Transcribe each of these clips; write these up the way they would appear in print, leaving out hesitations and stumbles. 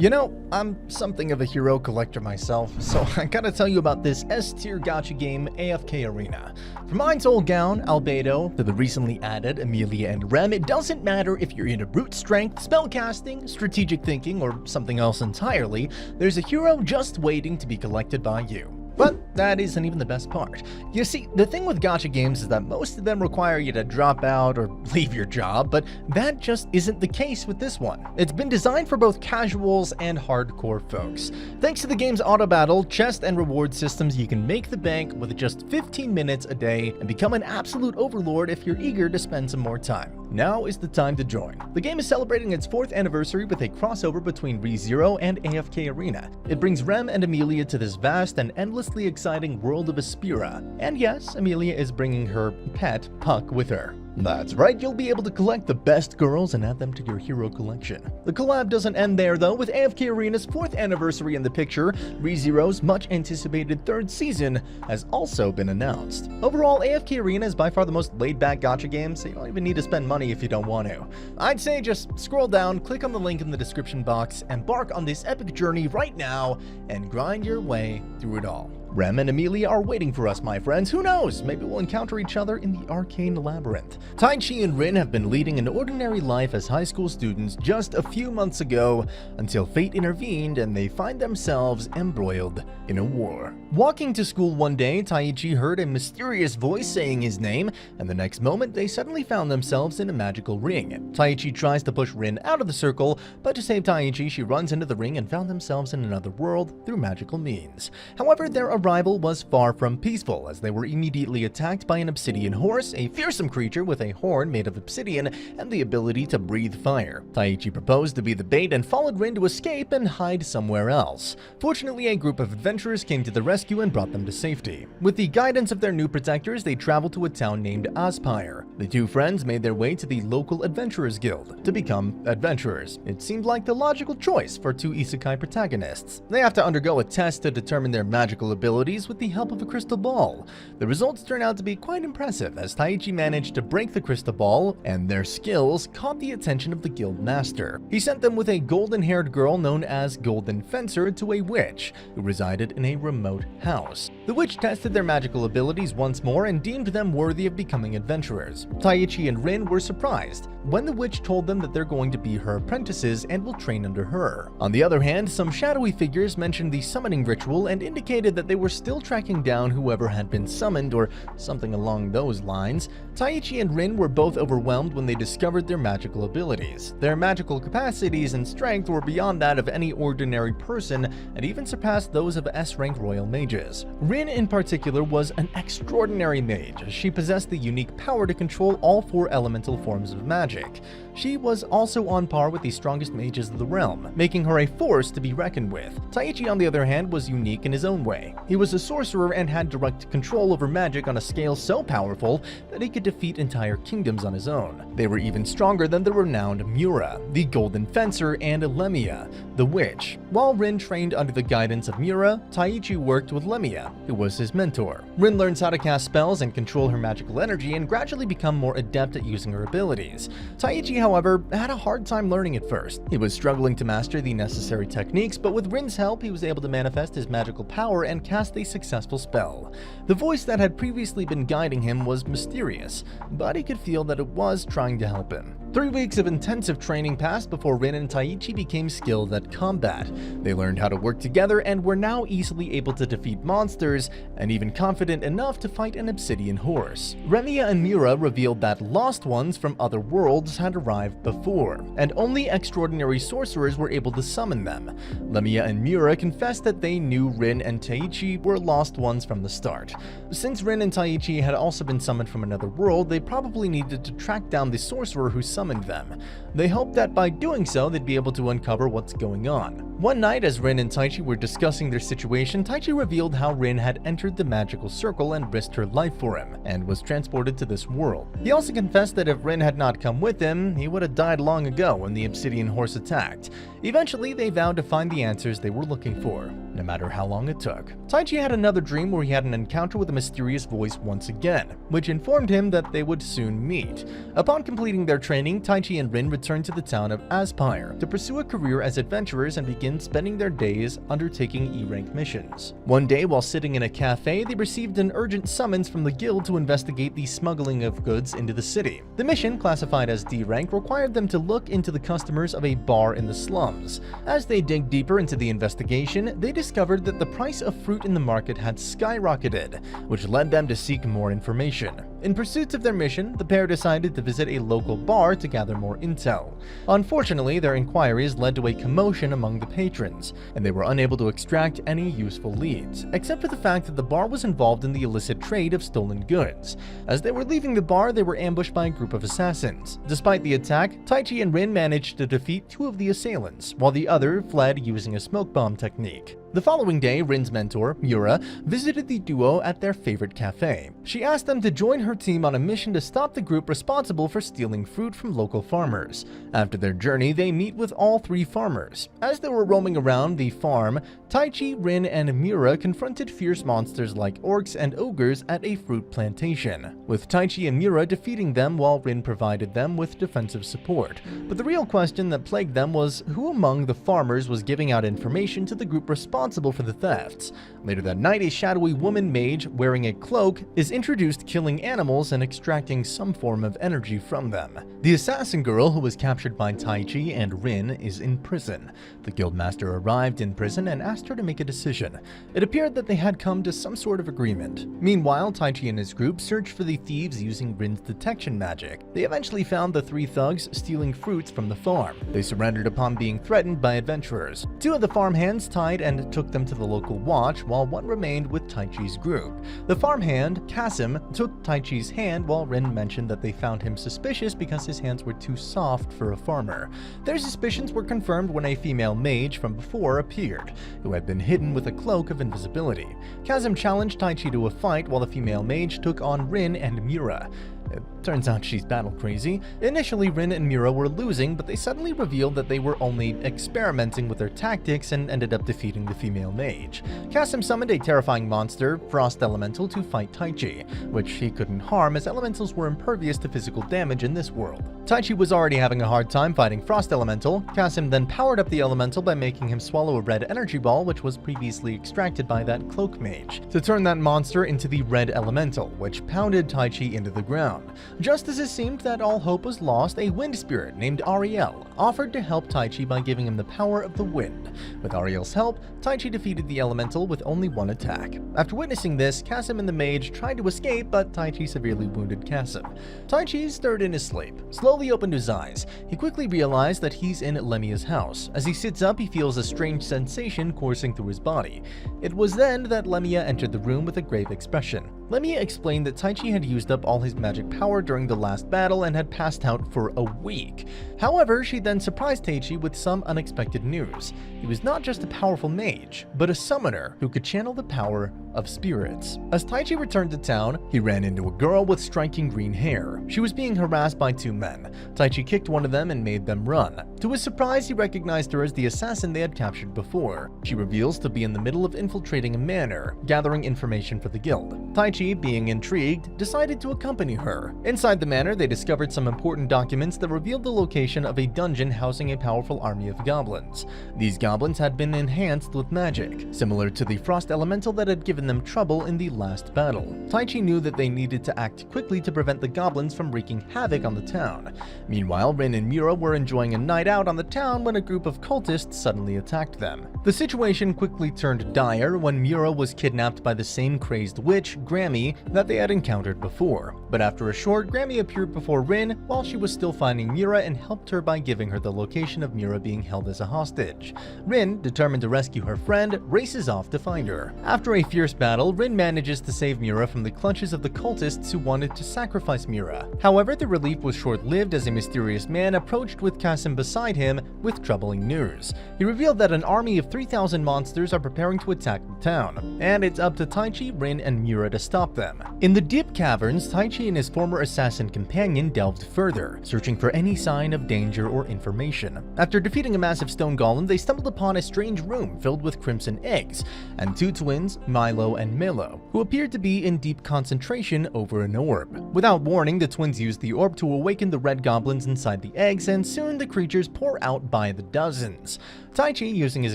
You know, I'm something of a hero collector myself, so I gotta tell you about this S-tier gacha game, AFK Arena. From Mine's Old Gown, Albedo, to the recently added Amelia and Rem, it doesn't matter if you're into brute strength, spellcasting, strategic thinking, or something else entirely, there's a hero just waiting to be collected by you. But that isn't even the best part. You see, the thing with gacha games is that most of them require you to drop out or leave your job, but that just isn't the case with this one. It's been designed for both casuals and hardcore folks. Thanks to the game's auto battle, chest, and reward systems, you can make the bank with just 15 minutes a day and become an absolute overlord if you're eager to spend some more time. Now is the time to join. The game is celebrating its 4th anniversary with a crossover between ReZero and AFK Arena. It brings Rem and Amelia to this vast and endlessly exciting world of Aspira. And yes, Amelia is bringing her pet, Puck, with her. That's right, you'll be able to collect the best girls and add them to your hero collection. The collab doesn't end there though. With AFK Arena's 4th anniversary in the picture, ReZero's much anticipated 3rd season has also been announced. Overall, AFK Arena is by far the most laid-back gacha game, so you don't even need to spend money if you don't want to. I'd say just scroll down, click on the link in the description box, embark on this epic journey right now, and grind your way through it all. Rem and Amelia are waiting for us, my friends. Who knows? Maybe we'll encounter each other in the arcane labyrinth. Taichi and Rin have been leading an ordinary life as high school students just a few months ago until fate intervened and they find themselves embroiled in a war. Walking to school one day, Taichi heard a mysterious voice saying his name, and the next moment they suddenly found themselves in a magical ring. Taichi tries to push Rin out of the circle, but to save Taichi, she runs into the ring and found themselves in another world through magical means. However, their arrival was far from peaceful, as they were immediately attacked by an obsidian horse, a fearsome creature with a horn made of obsidian and the ability to breathe fire. Taichi proposed to be the bait and followed Rin to escape and hide somewhere else. Fortunately, a group of adventurers came to the rescue and brought them to safety. With the guidance of their new protectors, they traveled to a town named Aspire. The two friends made their way to the local adventurers guild to become adventurers. It seemed like the logical choice for two isekai protagonists. They have to undergo a test to determine their magical abilities with the help of a crystal ball. The results turn out to be quite impressive, as Taichi managed to break the crystal ball, and their skills caught the attention of the guild master. He sent them with a golden-haired girl known as Golden Fencer to a witch who resided in a remote house. The witch tested their magical abilities once more and deemed them worthy of becoming adventurers. Taichi and Rin were surprised when the witch told them that they're going to be her apprentices and will train under her. On the other hand, some shadowy figures mentioned the summoning ritual and indicated that they were still tracking down whoever had been summoned or something along those lines. Taichi and Rin were both overwhelmed when they discovered their magical abilities. Their magical capacities and strength were beyond that of any ordinary person and even surpassed those of S-rank royal mages. Rin in particular was an extraordinary mage, as she possessed the unique power to control all 4 elemental forms of magic. She was also on par with the strongest mages of the realm, making her a force to be reckoned with. Taichi, on the other hand, was unique in his own way. He was a sorcerer and had direct control over magic on a scale so powerful that he could defeat entire kingdoms on his own. They were even stronger than the renowned Mura, the Golden Fencer, and Lemia, the Witch. While Rin trained under the guidance of Mura, Taichi worked with Lemia, who was his mentor. Rin learns how to cast spells and control her magical energy and gradually become more adept at using her abilities. Taichi, however, had a hard time learning at first. He was struggling to master the necessary techniques, but with Rin's help, he was able to manifest his magical power and cast a successful spell. The voice that had previously been guiding him was mysterious, but he could feel that it was trying to help him. 3 weeks of intensive training passed before Rin and Taichi became skilled at combat. They learned how to work together and were now easily able to defeat monsters and even confident enough to fight an obsidian horse. Remia and Mura revealed that lost ones from other worlds had arrived before, and only extraordinary sorcerers were able to summon them. Lemia and Mura confessed that they knew Rin and Taichi were lost ones from the start. Since Rin and Taichi had also been summoned from another world, they probably needed to track down the sorcerer who summoned them. They hoped that by doing so, they'd be able to uncover what's going on. One night, as Rin and Taichi were discussing their situation, Taichi revealed how Rin had entered the magical circle and risked her life for him, and was transported to this world. He also confessed that if Rin had not come with him, he would have died long ago when the obsidian horse attacked. Eventually, they vowed to find the answers they were looking for. no matter how long it took. Taichi had another dream where he had an encounter with a mysterious voice once again, which informed him that they would soon meet. Upon completing their training, Taichi and Rin returned to the town of Aspire to pursue a career as adventurers and begin spending their days undertaking E-rank missions. One day, while sitting in a cafe, they received an urgent summons from the guild to investigate the smuggling of goods into the city. The mission, classified as D-rank, required them to look into the customers of a bar in the slums. As they dig deeper into the investigation, they discovered that the price of fruit in the market had skyrocketed, which led them to seek more information. In pursuit of their mission, the pair decided to visit a local bar to gather more intel. Unfortunately, their inquiries led to a commotion among the patrons, and they were unable to extract any useful leads, except for the fact that the bar was involved in the illicit trade of stolen goods. As they were leaving the bar, they were ambushed by a group of assassins. Despite the attack, Taichi and Rin managed to defeat 2 of the assailants, while the other fled using a smoke bomb technique. The following day, Rin's mentor, Miura, visited the duo at their favorite cafe. She asked them to join her team on a mission to stop the group responsible for stealing fruit from local farmers. After their journey, they meet with all 3 farmers. As they were roaming around the farm, Taichi, Rin, and Miura confronted fierce monsters like orcs and ogres at a fruit plantation, with Taichi and Miura defeating them while Rin provided them with defensive support. But the real question that plagued them was who among the farmers was giving out information to the group responsible for the thefts. Later that night, a shadowy woman mage wearing a cloak is introduced killing animals and extracting some form of energy from them. The assassin girl who was captured by Taichi and Rin is in prison. The guildmaster arrived in prison and asked her to make a decision. It appeared that they had come to some sort of agreement. Meanwhile, Taichi and his group searched for the thieves using Rin's detection magic. They eventually found the 3 thugs stealing fruits from the farm. They surrendered upon being threatened by adventurers. 2 of the farm hands tied and took them to the local watch, while 1 remained with Taichi's group. The farmhand, Kasim, took Taichi's hand, while Rin mentioned that they found him suspicious because his hands were too soft for a farmer. Their suspicions were confirmed when a female mage from before appeared, who had been hidden with a cloak of invisibility. Kasim challenged Taichi to a fight while the female mage took on Rin and Miura. It turns out she's battle crazy. Initially, Rin and Miura were losing, but they suddenly revealed that they were only experimenting with their tactics and ended up defeating the female mage. Kasim summoned a terrifying monster, Frost Elemental, to fight Taichi, which he couldn't harm as elementals were impervious to physical damage in this world. Taichi was already having a hard time fighting Frost Elemental. Kasim then powered up the elemental by making him swallow a red energy ball, which was previously extracted by that cloak mage, to turn that monster into the red elemental, which pounded Taichi into the ground. Just as it seemed that all hope was lost, a wind spirit named Ariel offered to help Taichi by giving him the power of the wind. With Ariel's help, Taichi defeated the elemental with only 1 attack. After witnessing this, Kasim and the mage tried to escape, but Taichi severely wounded Kasim. Taichi stirred in his sleep, slowly opened his eyes. He quickly realized that he's in Lemia's house. As he sits up, he feels a strange sensation coursing through his body. It was then that Lemia entered the room with a grave expression. Lemia explained that Taichi had used up all his magic power during the last battle and had passed out for a week. However, she then surprised Taichi with some unexpected news. He was not just a powerful mage, but a summoner who could channel the power of spirits. As Taichi returned to town, he ran into a girl with striking green hair. She was being harassed by 2 men. Taichi kicked one of them and made them run. To his surprise, he recognized her as the assassin they had captured before. She reveals to be in the middle of infiltrating a manor, gathering information for the guild. Taichi, being intrigued, decided to accompany her. Inside the manor, they discovered some important documents that revealed the location of a dungeon housing a powerful army of goblins. These goblins had been enhanced with magic, similar to the frost elemental that had given them trouble in the last battle. Taichi knew that they needed to act quickly to prevent the goblins from wreaking havoc on the town. Meanwhile, Rin and Miura were enjoying a night out on the town when a group of cultists suddenly attacked them. The situation quickly turned dire when Miura was kidnapped by the same crazed witch, Grammy, that they had encountered before. But after a short, Grammy appeared before Rin while she was still finding Miura and helped her by giving her the location of Miura being held as a hostage. Rin, determined to rescue her friend, races off to find her. After a fierce fierce battle, Rin manages to save Mira from the clutches of the cultists who wanted to sacrifice Mira. However, the relief was short-lived as a mysterious man approached with Kasim beside him with troubling news. He revealed that an army of 3,000 monsters are preparing to attack the town, and it's up to Taichi, Rin, and Mira to stop them. In the deep caverns, Taichi and his former assassin companion delved further, searching for any sign of danger or information. After defeating a massive stone golem, they stumbled upon a strange room filled with crimson eggs, and two twins, Milo and Milo, who appeared to be in deep concentration over an orb. Without warning, the twins used the orb to awaken the red goblins inside the eggs, and soon the creatures pour out by the dozens. Taichi, using his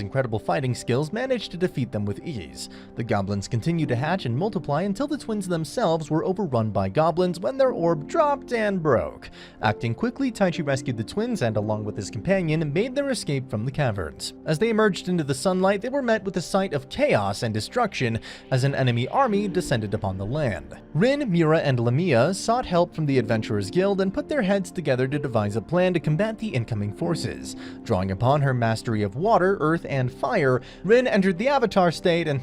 incredible fighting skills, managed to defeat them with ease. The goblins continued to hatch and multiply until the twins themselves were overrun by goblins when their orb dropped and broke. Acting quickly, Taichi rescued the twins and, along with his companion, made their escape from the caverns. As they emerged into the sunlight, they were met with a sight of chaos and destruction as an enemy army descended upon the land. Rin, Mira, and Lamia sought help from the Adventurers Guild and put their heads together to devise a plan to combat the incoming forces. Drawing upon her mastery of water, earth, and fire, Rin entered the Avatar state and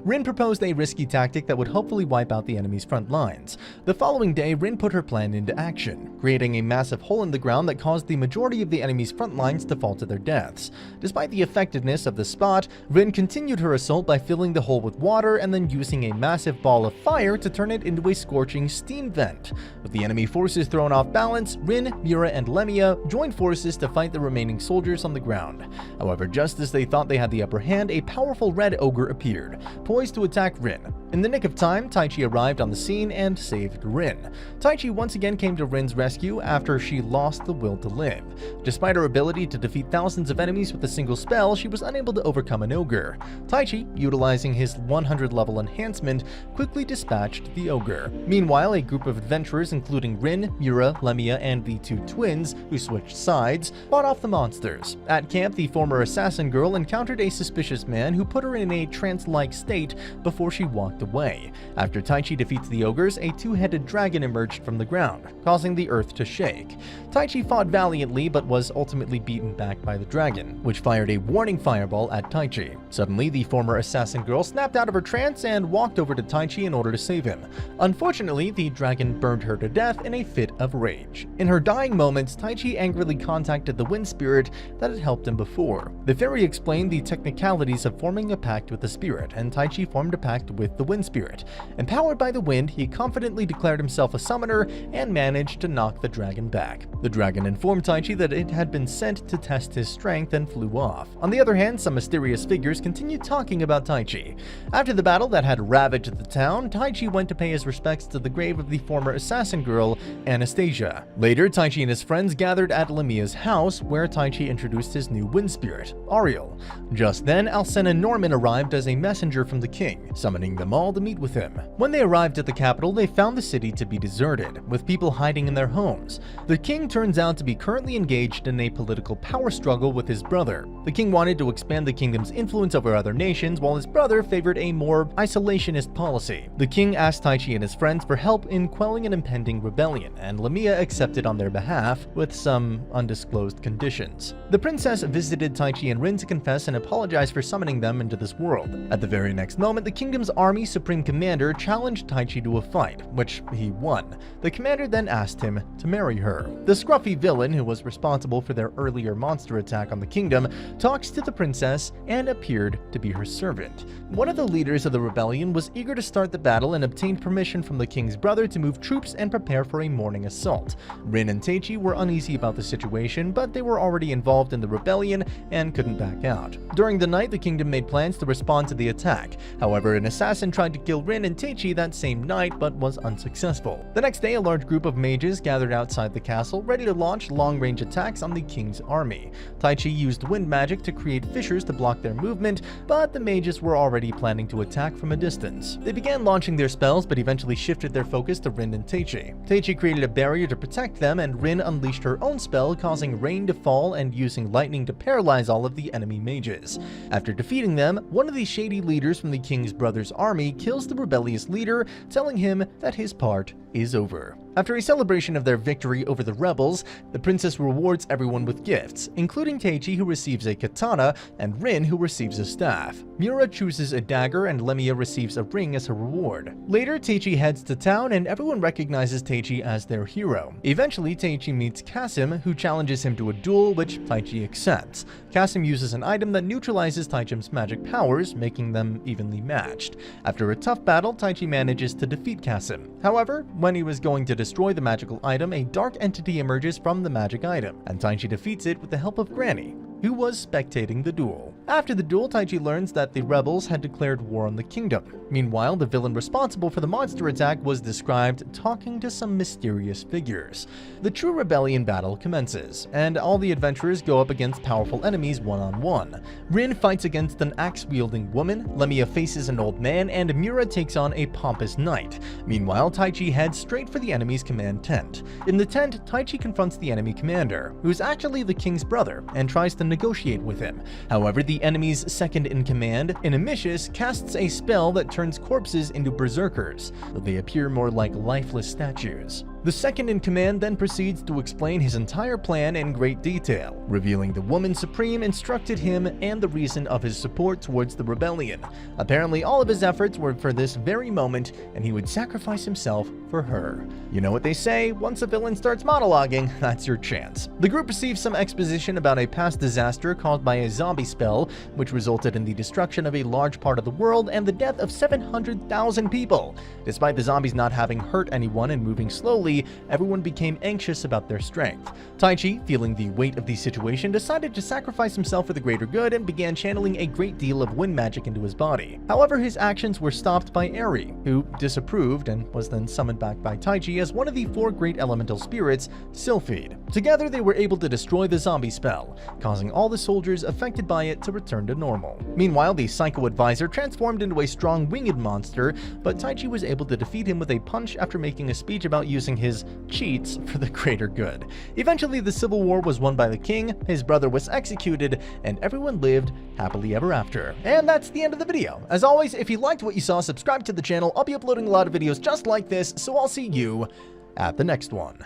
Rin proposed a risky tactic that would hopefully wipe out the enemy's front lines. The following day, Rin put her plan into action, creating a massive hole in the ground that caused the majority of the enemy's front lines to fall to their deaths. Despite the effectiveness of the spot, Rin continued her assault by filling the hole with water and then using a massive ball of fire to turn it into a scorching steam vent. With the enemy forces thrown off balance, Rin, Mira, and Lemia joined forces to fight the remaining soldiers on the ground. However, just as they thought they had the upper hand, a powerful red ogre appeared, poised to attack Rin. In the nick of time, Taichi arrived on the scene and saved Rin. Taichi once again came to Rin's rescue after she lost the will to live. Despite her ability to defeat thousands of enemies with a single spell, she was unable to overcome an ogre. Taichi, utilizing his 100 level enhancement, quickly dispatched the ogre. Meanwhile, a group of adventurers including Rin, Mira, Lemia, and the two twins, who switched sides, fought off the monsters. At camp, the former assassin girl encountered a suspicious man who put her in a trance-like state before she walked away. After Taichi defeats the ogres, a two-headed dragon emerged from the ground, causing the earth to shake. Taichi fought valiantly but was ultimately beaten back by the dragon, which fired a warning fireball at Taichi. Suddenly, the former assassin girl snapped out of her trance and walked over to Taichi in order to save him. Unfortunately, the dragon burned her to death in a fit of rage. In her dying moments, Taichi angrily contacted the wind spirit that had helped him before. The fairy explained the technicalities of forming a pact with the spirit, and Taichi formed a pact with the wind spirit. Empowered by the wind, he confidently declared himself a summoner and managed to knock the dragon back. The dragon informed Taichi that it had been sent to test his strength and flew off. On the other hand, some mysterious figures continued talking about Taichi. After the battle that had ravaged the town, Taichi went to pay his respects to the grave of the former assassin girl, Anastasia. Later, Taichi and his friends gathered at Lamia's house, where Taichi introduced his new wind spirit, Ariel. Just then, Alcena Norman arrived as a messenger from the king, summoning them all to meet with him. When they arrived at the capital, they found the city to be deserted, with people hiding in their homes. The king turns out to be currently engaged in a political power struggle with his brother. The king wanted to expand the kingdom's influence over other nations, while his brother favored a more isolationist policy. The king asked Taichi and his friends for help in quelling an impending rebellion, and Lamia accepted on their behalf, with some undisclosed conditions. The princess visited Taichi and Rin to confess and apologize for summoning them into this world. At the very next moment, the kingdom's army supreme commander challenged Taichi to a fight, which he won. The commander then asked him to marry her. The scruffy villain, who was responsible for their earlier monster attack on the kingdom, talks to the princess and appeared to be her servant. One of the leaders of the rebellion was eager to start the battle and obtained permission from the king's brother to move troops and prepare for a morning assault. Rin and Taichi were uneasy about the situation, but they were already involved in the rebellion and couldn't back out. During the night, the kingdom made plans to respond to the attack. However, an assassin tried to kill Rin and Taichi that same night, but was unsuccessful. The next day, a large group of mages gathered outside the castle, ready to launch long-range attacks on the king's army. Taichi used wind magic to create fissures to block their movement, but the mages were already planning to attack from a distance. They began launching their spells, but eventually shifted their focus to Rin and Taichi. Taichi created a barrier to protect them, and Rin unleashed her own spell, causing rain to fall and using lightning to paralyze all of the enemy mages. After defeating them, one of the shady leaders from the king's brother's army kills the rebellious leader, telling him that his part is over. After a celebration of their victory over the rebels, the princess rewards everyone with gifts, including Teichi, who receives a katana, and Rin, who receives a staff. Miura chooses a dagger, and Lemia receives a ring as her reward. Later, Teichi heads to town, and everyone recognizes Teichi as their hero. Eventually, Teichi meets Kasim, who challenges him to a duel, which Taichi accepts. Kasim uses an item that neutralizes Taichim's magic powers, making them evenly matched. After a tough battle, Taichi manages to defeat Kasim. However, when he was going to destroy the magical item, a dark entity emerges from the magic item, and Taichi defeats it with the help of Granny, who was spectating the duel. After the duel, Taichi learns that the rebels had declared war on the kingdom. Meanwhile, the villain responsible for the monster attack was described talking to some mysterious figures. The true rebellion battle commences, and all the adventurers go up against powerful enemies one-on-one. Rin fights against an axe-wielding woman, Lemia faces an old man, and Miura takes on a pompous knight. Meanwhile, Taichi heads straight for the enemy's command tent. In the tent, Taichi confronts the enemy commander, who's actually the king's brother, and tries to negotiate with him. However, the enemy's second-in-command, Inimicius, casts a spell that turns corpses into berserkers, though they appear more like lifeless statues. The second-in-command then proceeds to explain his entire plan in great detail, revealing the woman supreme instructed him and the reason of his support towards the rebellion. Apparently, all of his efforts were for this very moment, and he would sacrifice himself for her. You know what they say, once a villain starts monologuing, that's your chance. The group receives some exposition about a past disaster caused by a zombie spell, which resulted in the destruction of a large part of the world and the death of 700,000 people. Despite the zombies not having hurt anyone and moving slowly, everyone became anxious about their strength. Taichi, feeling the weight of the situation, decided to sacrifice himself for the greater good and began channeling a great deal of wind magic into his body. However, his actions were stopped by Eri, who disapproved and was then summoned back by Taichi as one of the 4 great elemental spirits, Sylphid. Together, they were able to destroy the zombie spell, causing all the soldiers affected by it to return to normal. Meanwhile, the Psycho Advisor transformed into a strong winged monster, but Taichi was able to defeat him with a punch after making a speech about using his cheats for the greater good. Eventually, the civil war was won by the king, his brother was executed, and everyone lived happily ever after. And that's the end of the video. As always, if you liked what you saw, subscribe to the channel. I'll be uploading a lot of videos just like this, so I'll see you at the next one.